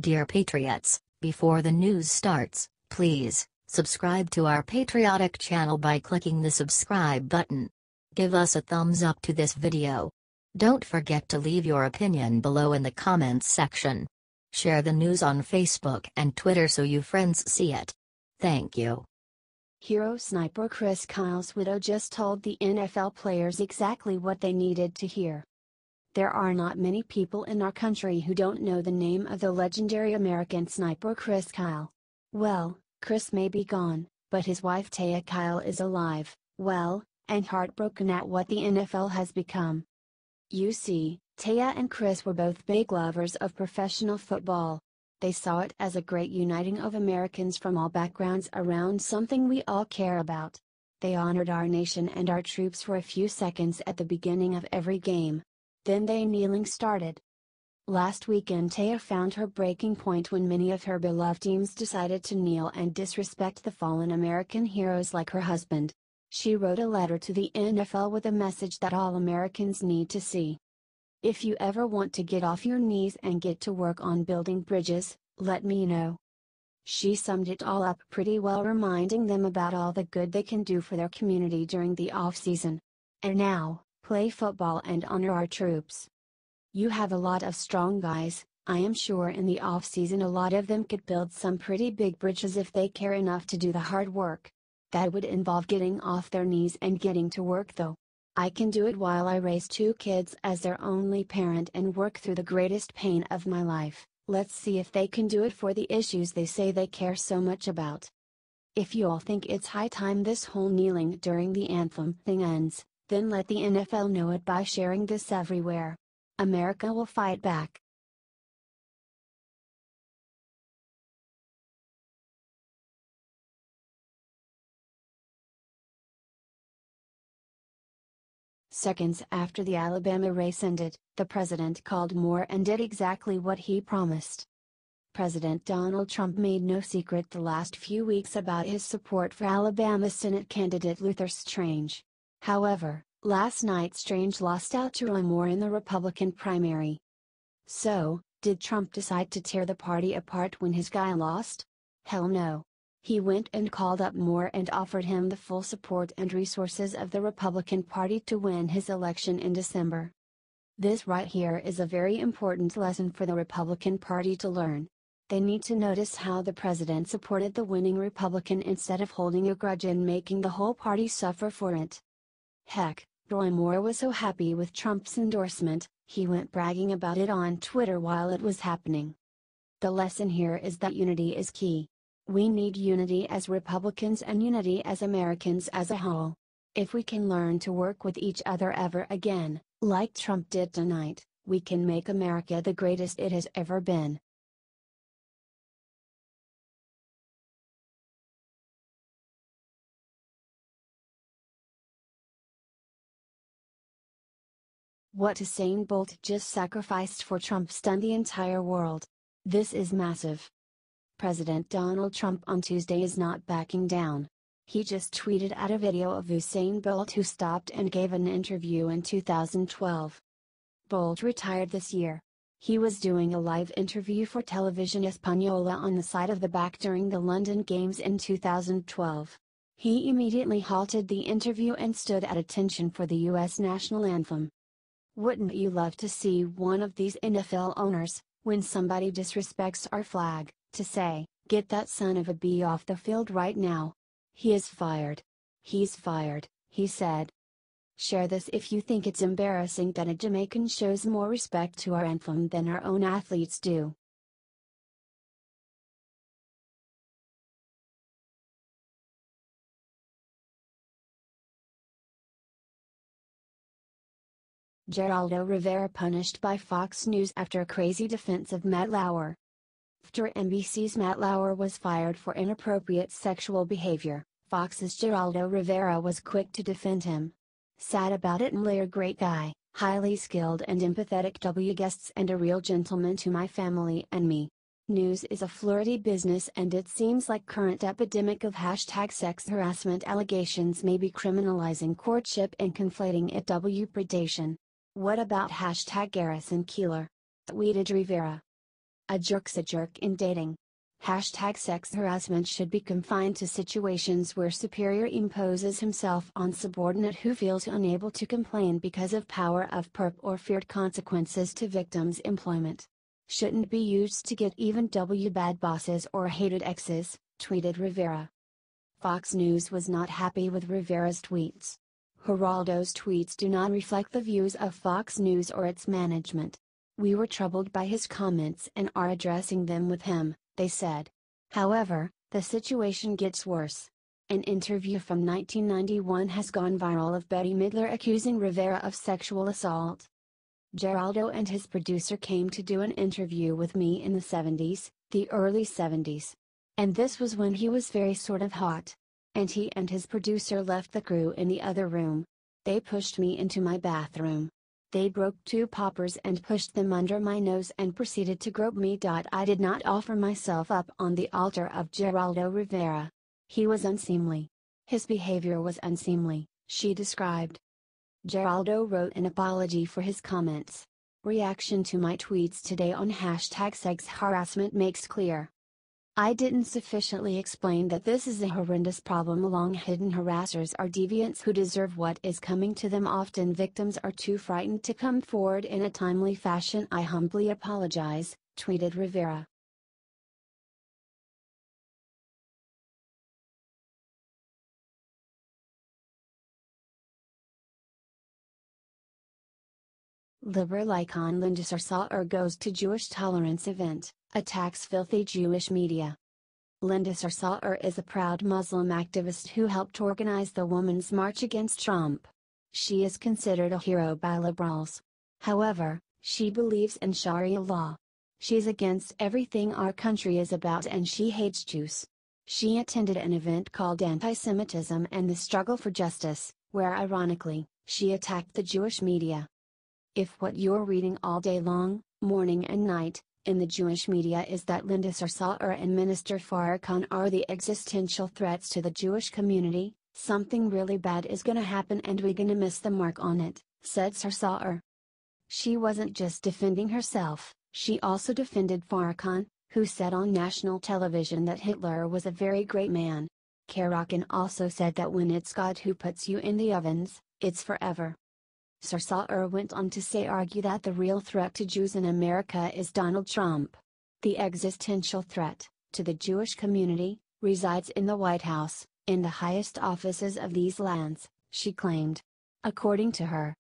Dear Patriots, before the news starts, please subscribe to our patriotic channel by clicking the subscribe button. Give us a thumbs up to this video. Don't forget to leave your opinion below in the comments section. Share the news on Facebook and Twitter so you friends see it. Thank you. Hero sniper Chris Kyle's widow just told the NFL players exactly what they needed to hear. There are not many people in our country who don't know the name of the legendary American sniper Chris Kyle. Well, Chris may be gone, but his wife Taya Kyle is alive, well, and heartbroken at what the NFL has become. You see, Taya and Chris were both big lovers of professional football. They saw it as a great uniting of Americans from all backgrounds around something we all care about. They honored our nation and our troops for a few seconds at the beginning of every game. Then they kneeling started. Last weekend Taya found her breaking point when many of her beloved teams decided to kneel and disrespect the fallen American heroes like her husband. She wrote a letter to the NFL with a message that all Americans need to see. If you ever want to get off your knees and get to work on building bridges, let me know. She summed it all up pretty well, reminding them about all the good they can do for their community during the off-season. And now, play football and honor our troops. You have a lot of strong guys. I am sure in the off-season a lot of them could build some pretty big bridges if they care enough to do the hard work. That would involve getting off their knees and getting to work though. I can do it while I raise 2 kids as their only parent and work through the greatest pain of my life. Let's see if they can do it for the issues they say they care so much about. If you all think it's high time this whole kneeling during the anthem thing ends, then let the NFL know it by sharing this everywhere. America will fight back. Seconds after the Alabama race ended, the president called Moore and did exactly what he promised. President Donald Trump made no secret the last few weeks about his support for Alabama Senate candidate Luther Strange. However, last night Strange lost out to Roy Moore in the Republican primary. So, did Trump decide to tear the party apart when his guy lost? Hell no. He went and called up Moore and offered him the full support and resources of the Republican Party to win his election in December. This right here is a very important lesson for the Republican Party to learn. They need to notice how the president supported the winning Republican instead of holding a grudge and making the whole party suffer for it. Heck, Roy Moore was so happy with Trump's endorsement, he went bragging about it on Twitter while it was happening. The lesson here is that unity is key. We need unity as Republicans and unity as Americans as a whole. If we can learn to work with each other ever again, like Trump did tonight, we can make America the greatest it has ever been. What Usain Bolt just sacrificed for Trump stunned the entire world. This is massive. President Donald Trump on Tuesday is not backing down. He just tweeted out a video of Usain Bolt, who stopped and gave an interview in 2012. Bolt retired this year. He was doing a live interview for Television Española on the side of the back during the London Games in 2012. He immediately halted the interview and stood at attention for the U.S. national anthem. Wouldn't you love to see one of these NFL owners, when somebody disrespects our flag, to say, "Get that son of a bee off the field right now. He is fired. He's fired," he said. Share this if you think it's embarrassing that a Jamaican shows more respect to our anthem than our own athletes do. Geraldo Rivera punished by Fox News after a crazy defense of Matt Lauer. After NBC's Matt Lauer was fired for inappropriate sexual behavior, Fox's Geraldo Rivera was quick to defend him. Sad about it and later great guy, highly skilled and empathetic guests and a real gentleman to my family and me. News is a flirty business and it seems like current epidemic of #sex harassment allegations may be criminalizing courtship and conflating it predation. What about #Garrison Keillor? Tweeted Rivera. A jerk's a jerk in dating. Hashtag sex harassment should be confined to situations where superior imposes himself on subordinate who feels unable to complain because of power of perp or feared consequences to victim's employment. Shouldn't be used to get even bad bosses or hated exes, tweeted Rivera. Fox News was not happy with Rivera's tweets. Geraldo's tweets do not reflect the views of Fox News or its management. We were troubled by his comments and are addressing them with him, they said. However, the situation gets worse. An interview from 1991 has gone viral of Bette Midler accusing Rivera of sexual assault. Geraldo and his producer came to do an interview with me in the 70s, the early 70s. And this was when he was very sort of hot. And he and his producer left the crew in the other room. They pushed me into my bathroom. They broke 2 poppers and pushed them under my nose and proceeded to grope me. I did not offer myself up on the altar of Geraldo Rivera. He was unseemly. His behavior was unseemly, she described. Geraldo wrote an apology for his comments. Reaction to my tweets today on hashtag sex harassment makes clear. I didn't sufficiently explain that this is a horrendous problem. Long hidden harassers are deviants who deserve what is coming to them. Often victims are too frightened to come forward in a timely fashion. I humbly apologize, tweeted Rivera. Liberal icon Linda Sarsour goes to Jewish tolerance event, attacks filthy Jewish media. Linda Sarsour is a proud Muslim activist who helped organize the Women's March against Trump. She is considered a hero by liberals. However, she believes in Sharia law. She's against everything our country is about and she hates Jews. She attended an event called Anti-Semitism and the Struggle for Justice, where ironically, she attacked the Jewish media. If what you're reading all day long, morning and night, in the Jewish media is that Linda Sarsour and Minister Farrakhan are the existential threats to the Jewish community, something really bad is gonna happen and we're gonna miss the mark on it, said Sarsour. She wasn't just defending herself, she also defended Farrakhan, who said on national television that Hitler was a very great man. Farrakhan also said that when it's God who puts you in the ovens, it's forever. Sarsour went on to argue that the real threat to Jews in America is Donald Trump. The existential threat, to the Jewish community, resides in the White House, in the highest offices of these lands, she claimed. According to her,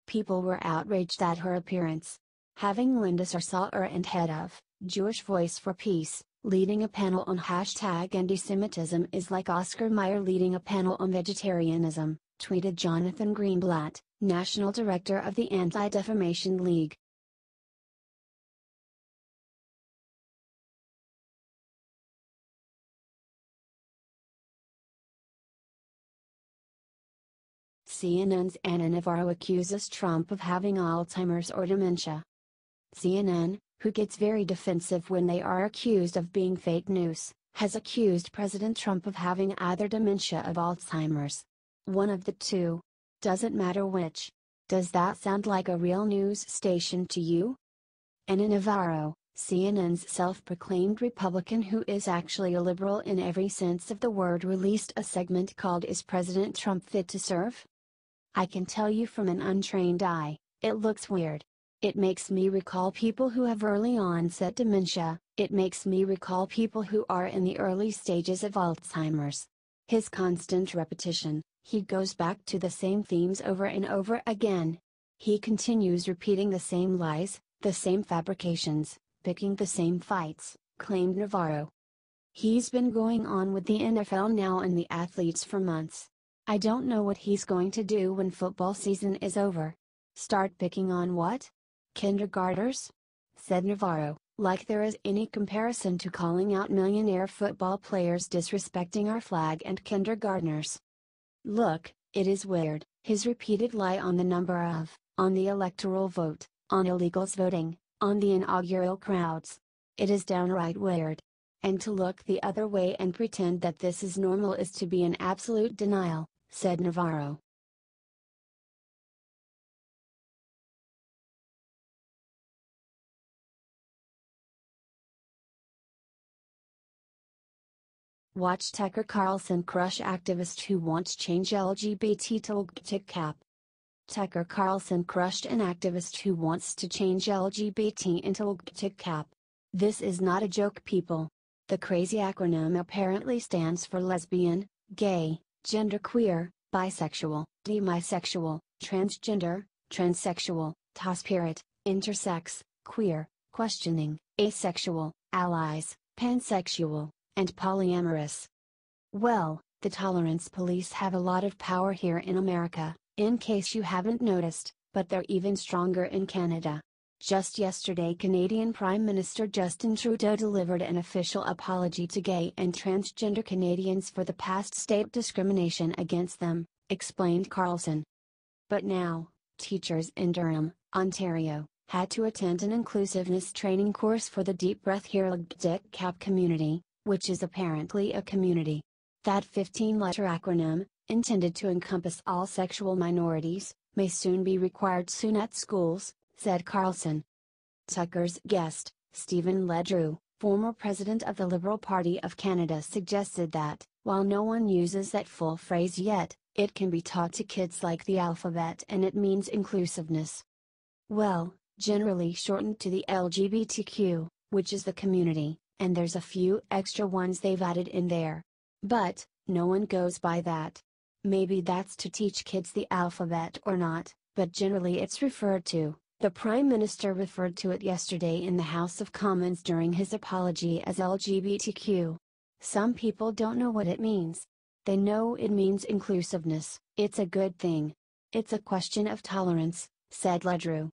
people were outraged at her appearance. Having Linda Sarsour and head of Jewish Voice for Peace, leading a panel on hashtag anti-Semitism is like Oscar Mayer leading a panel on vegetarianism, tweeted Jonathan Greenblatt, National Director of the Anti-Defamation League. CNN's Ana Navarro accuses Trump of having Alzheimer's or dementia. CNN, who gets very defensive when they are accused of being fake news, has accused President Trump of having either dementia or Alzheimer's. One of the two. Doesn't matter which. Does that sound like a real news station to you? Ana Navarro, CNN's self-proclaimed Republican who is actually a liberal in every sense of the word, released a segment called Is President Trump Fit to Serve? I can tell you from an untrained eye, it looks weird. It makes me recall people who have early onset dementia, it makes me recall people who are in the early stages of Alzheimer's. His constant repetition, he goes back to the same themes over and over again. He continues repeating the same lies, the same fabrications, picking the same fights, claimed Navarro. He's been going on with the NFL now and the athletes for months. I don't know what he's going to do when football season is over. Start picking on what? Kindergartners? Said Navarro, like there is any comparison to calling out millionaire football players disrespecting our flag and kindergartners. Look, it is weird, his repeated lie on the number of, on the electoral vote, on illegals voting, on the inaugural crowds. It is downright weird. And to look the other way and pretend that this is normal is to be in absolute denial, said Navarro. Watch Tucker Carlson crush activist who wants change LGBT to LGBTQ cap. Tucker Carlson crushed an activist who wants to change LGBT into LGBTQ cap. This is not a joke, people. The crazy acronym apparently stands for lesbian, gay, genderqueer, bisexual, demisexual, transgender, transsexual, two-spirit, intersex, queer, questioning, asexual, allies, pansexual, and polyamorous. Well, the tolerance police have a lot of power here in America, in case you haven't noticed, but they're even stronger in Canada. Just yesterday, Canadian Prime Minister Justin Trudeau delivered an official apology to gay and transgender Canadians for the past state discrimination against them, explained Carlson. But now, teachers in Durham, Ontario, had to attend an inclusiveness training course for the Deep Breath Here LGBTQ cap community, which is apparently a community. That 15-letter acronym, intended to encompass all sexual minorities, may soon be required soon at schools, said Carlson. Tucker's guest, Stephen Ledrew, former president of the Liberal Party of Canada, suggested that, while no one uses that full phrase yet, it can be taught to kids like the alphabet and it means inclusiveness. Well, generally shortened to the LGBTQ, which is the community, and there's a few extra ones they've added in there. But, no one goes by that. Maybe that's to teach kids the alphabet or not, but generally it's referred to. The Prime Minister referred to it yesterday in the House of Commons during his apology as LGBTQ. Some people don't know what it means. They know it means inclusiveness. It's a good thing. It's a question of tolerance, said Ledrew.